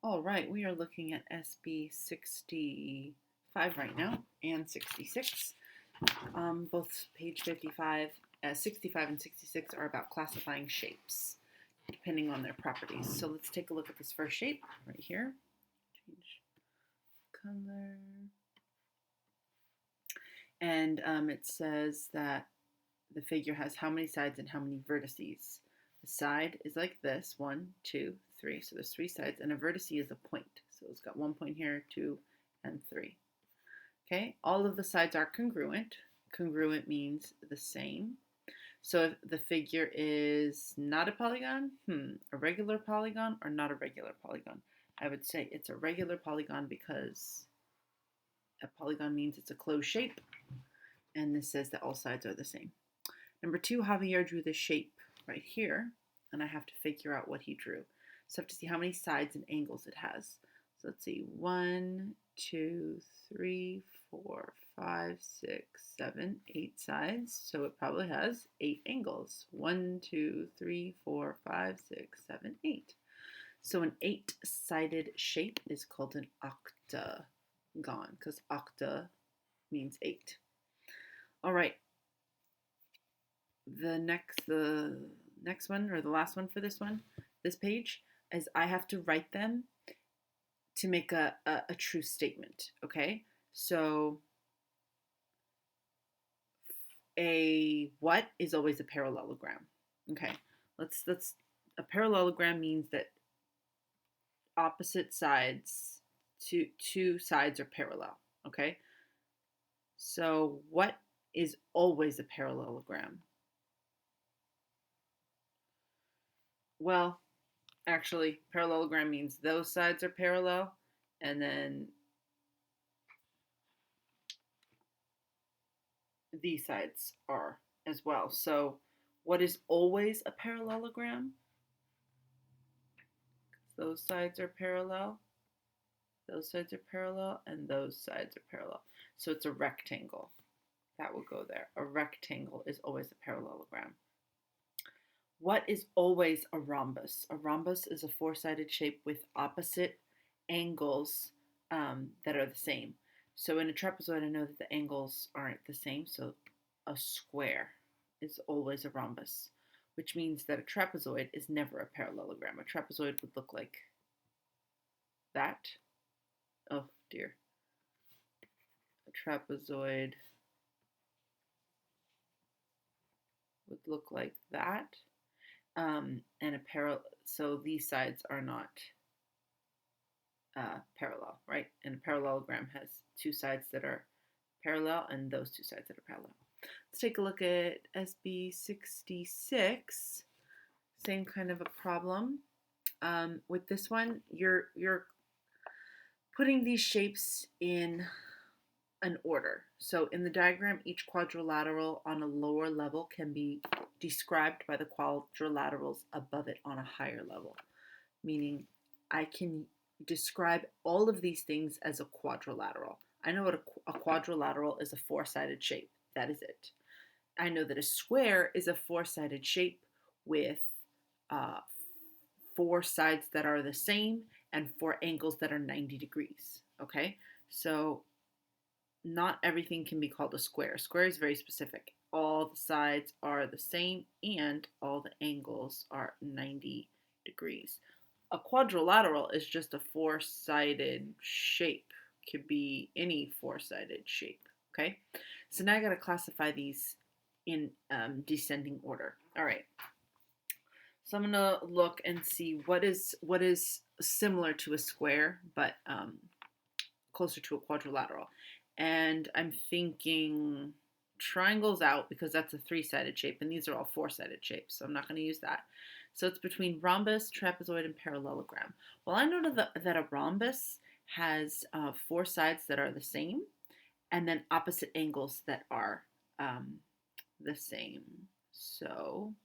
All right, we are looking at SB65 right now and 66. Both page 55, 65 and 66 are about classifying shapes depending on their properties. So let's take a look at this first shape right here. Change color. And it says that the figure has how many sides and how many vertices. The side is like this, 1, 2, 3. So there's 3 sides, and a vertice is a point. So it's got 1 point here, 2, and 3. Okay, all of the sides are congruent. Congruent means the same. So if the figure is not a polygon, a regular polygon or not a regular polygon? I would say it's a regular polygon because a polygon means it's a closed shape, and this says that all sides are the same. Number 2, Javier drew the shape right here, and I have to figure out what he drew. So I have to see how many sides and angles it has. So let's see, 1, 2, 3, 4, 5, 6, 7, 8 sides. So it probably has 8 angles. 1, 2, 3, 4, 5, 6, 7, 8. So an 8-sided shape is called an octagon because octa means 8. All right. The next one, or the last one for this page, is I have to write them to make a true statement. Okay, so a what is always a parallelogram. Okay, let's a parallelogram means that opposite sides, two sides are parallel. Okay, so what is always a parallelogram? Well, actually, parallelogram means those sides are parallel, and then these sides are as well. So what is always a parallelogram? Those sides are parallel, those sides are parallel, and those sides are parallel. So it's a rectangle. That will go there. A rectangle is always a parallelogram. What is always a rhombus? A rhombus is a 4-sided shape with opposite angles that are the same. So in a trapezoid, I know that the angles aren't the same. So a square is always a rhombus, which means that a trapezoid is never a parallelogram. A trapezoid would look like that. Oh dear. A trapezoid would look like that. And so these sides are not parallel, right? And a parallelogram has 2 sides that are parallel and those 2 sides that are parallel. Let's take a look at SB66. Same kind of a problem. With this one, you're putting these shapes in an order. So in the diagram, each quadrilateral on a lower level can be described by the quadrilaterals above it on a higher level, meaning I can describe all of these things as a quadrilateral. I know what a quadrilateral is, a 4-sided shape. That is it. I know that a square is a 4-sided shape with 4 sides that are the same and 4 angles that are 90 degrees. Okay, so not everything can be called a square. Square is very specific. All the sides are the same and all the angles are 90 degrees. A quadrilateral is just a 4-sided shape. Could be any 4-sided shape. Okay, so now I got to classify these in descending order. All right. So I'm gonna look and see what is similar to a square, but closer to a quadrilateral. And I'm thinking triangles out because that's a 3-sided shape, and these are all 4-sided shapes, so I'm not going to use that. So it's between rhombus, trapezoid, and parallelogram. Well, I know that a rhombus has 4 sides that are the same, and then opposite angles that are the same. So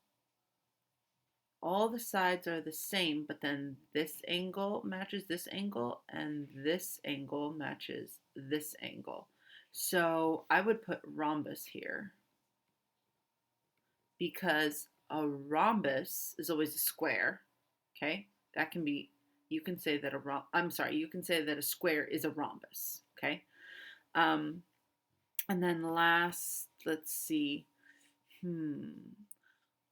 all the sides are the same, but then this angle matches this angle, and this angle matches this angle. So I would put rhombus here because a rhombus is always a square. Okay, that can be you can say that you can say that a square is a rhombus, okay? Um, and then last, let's see.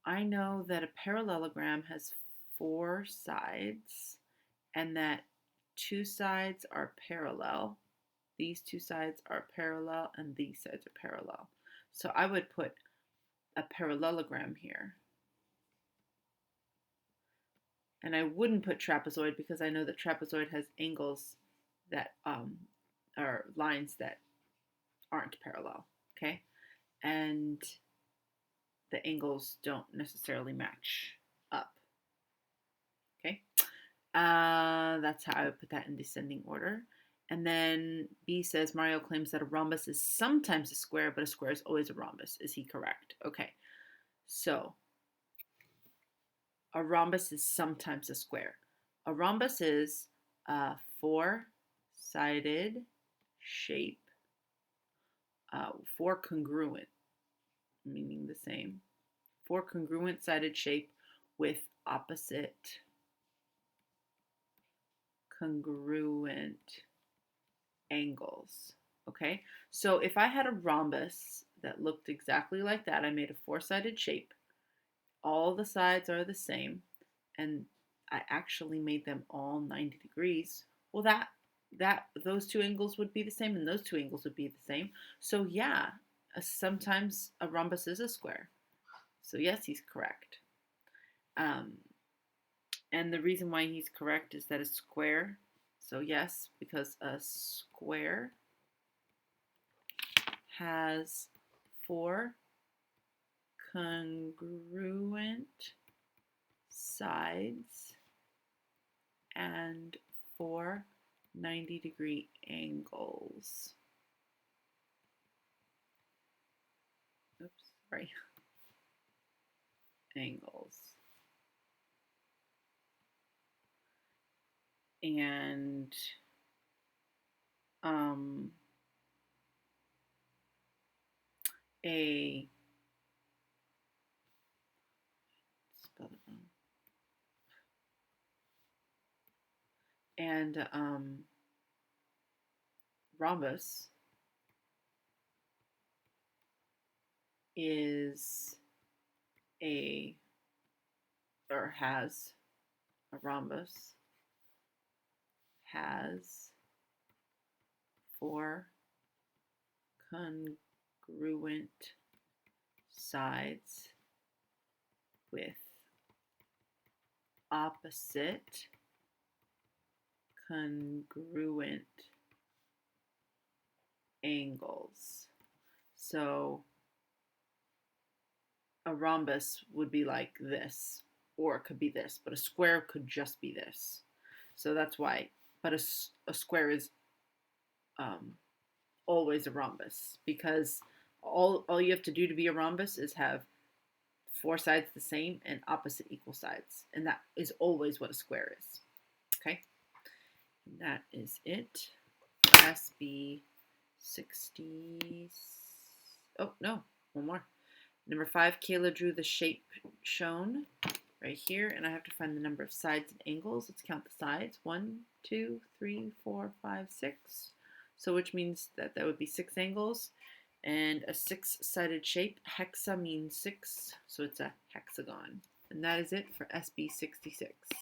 I know that a parallelogram has 4 sides and that 2 sides are parallel. These 2 sides are parallel and these sides are parallel. So I would put a parallelogram here. And I wouldn't put trapezoid because I know that trapezoid has angles that are lines that aren't parallel, okay? And the angles don't necessarily match up, okay? That's how I would put that in descending order. And then B says Mario claims that a rhombus is sometimes a square, but a square is always a rhombus. Is he correct? Okay, so a rhombus is sometimes a square. A rhombus is a 4-sided shape, 4 congruent, meaning the same, 4 congruent sided shape with opposite congruent angles. Okay, so if I had a rhombus that looked exactly like that, I made a 4-sided shape, all the sides are the same, and I actually made them all 90 degrees, well that those 2 angles would be the same and those 2 angles would be the same. So yeah, sometimes a rhombus is a square. So yes, he's correct. And the reason why he's correct is that a square, so yes, because a square has 4 congruent sides and 4 90-degree angles. Oops, sorry. Angles. And a spell it wrong. And rhombus is has a rhombus has 4 congruent sides with opposite congruent angles. So a rhombus would be like this, or it could be this, but a square could just be this. So that's why, but a square is always a rhombus, because all you have to do to be a rhombus is have 4 sides the same and opposite equal sides, and that is always what a square is. Okay, and that is it for SB60. Oh no, one more. Number 5, Kayla drew the shape shown right here, and I have to find the number of sides and angles. Let's count the sides. 1, 2, 3, 4, 5, 6. So which means that that would be 6 angles. And a 6-sided shape, hexa means 6, so it's a hexagon. And that is it for SB66.